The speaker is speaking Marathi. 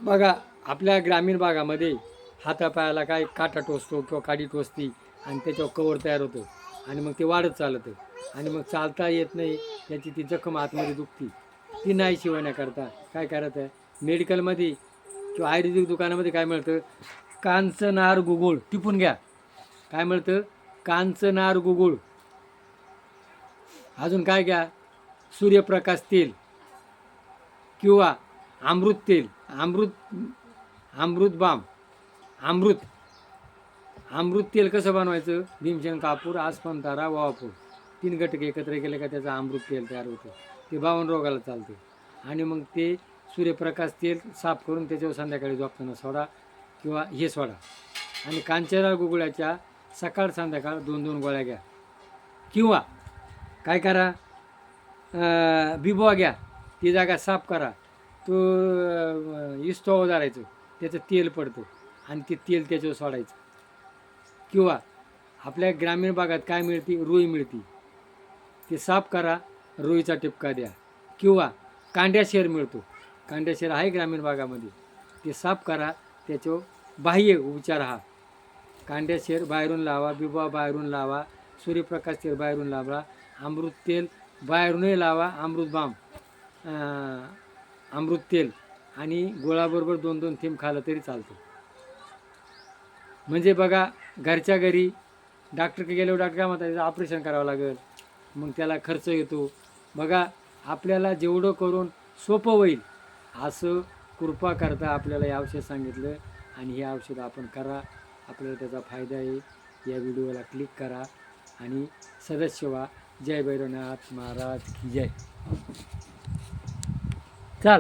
बघा आपल्या ग्रामीण भागामध्ये हातापायाला काय काटा टोचतो किंवा काडी टोचती आणि त्याच्यावर कवर तयार होतं आणि मग ते वाढत चालतं आणि मग चालता येत नाही, त्याची ती जखम आतमध्ये दुखती, ती नाही शिवण्याकरता काय करत आहे मेडिकलमध्ये किंवा आयुर्वेदिक दुकानामध्ये काय मिळतं, कांचनार गुगुळ टिपून घ्या, काय मिळतं कांचनार गुगुळ, अजून काय घ्या सूर्यप्रकाश तेल किंवा अमृत तेल, अमृत बाम, अमृत अमृत तेल कसं बनवायचं, भीमसेन कापूर, आसपंतारा, वापूर 3 घटक एकत्र केले का त्याचं अमृत तेल तयार होतं, ते 52 रोगाला चालते. आणि मग ते सूर्यप्रकाश तेल साफ करून त्याच्यावर संध्याकाळी झोपताना सोडा किंवा हे सोडा. आणि कांचनार गुगुळ्याच्या सकाळ संध्याकाळ 2-2 गोळ्या घ्या. किंवा काय करा, बिबवा घ्या, ती जागा साफ करा, तो इस्तवा धरायचं, त्याचं तेल पडतं आणि ते तेल त्याच्यावर सोडायचं. किंवा आपल्या ग्रामीण भागात काय मिळते, रुई मिळते, ते साफ करा, रुईचा टिपका द्या. किंवा कांड्याशेर मिळतो, कांड्याशेर आहे ग्रामीण भागामध्ये, ते साफ करा, त्याच्यावर बाह्य उपचार हा कांड्याशेर बाहेरून लावा, बिबवा बाहेरून लावा, सूर्यप्रकाश तेल बाहेरून लावा, अमृत तेल बाहेरूनही लावा, अमृत बाम अमृत तेल आणि गोळाबरोबर 2-2 थेंब खाल्लं तरी चालतं. म्हणजे बघा घरच्या घरी डॉक्टरकडे गेल्यावर डॉक्टर काय म्हणतात, त्याचं ऑपरेशन करावं लागेल, मग त्याला खर्च येतो. बघा आपल्याला जेवढं करून सोपं होईल असं कृपा करता आपल्याला हे औषध सांगितलं आणि हे औषध आपण करा, आपल्याला त्याचा फायदा येईल. या व्हिडिओला क्लिक करा आणि सदस्य व्हा. जय भैरवनाथ महाराज की जय.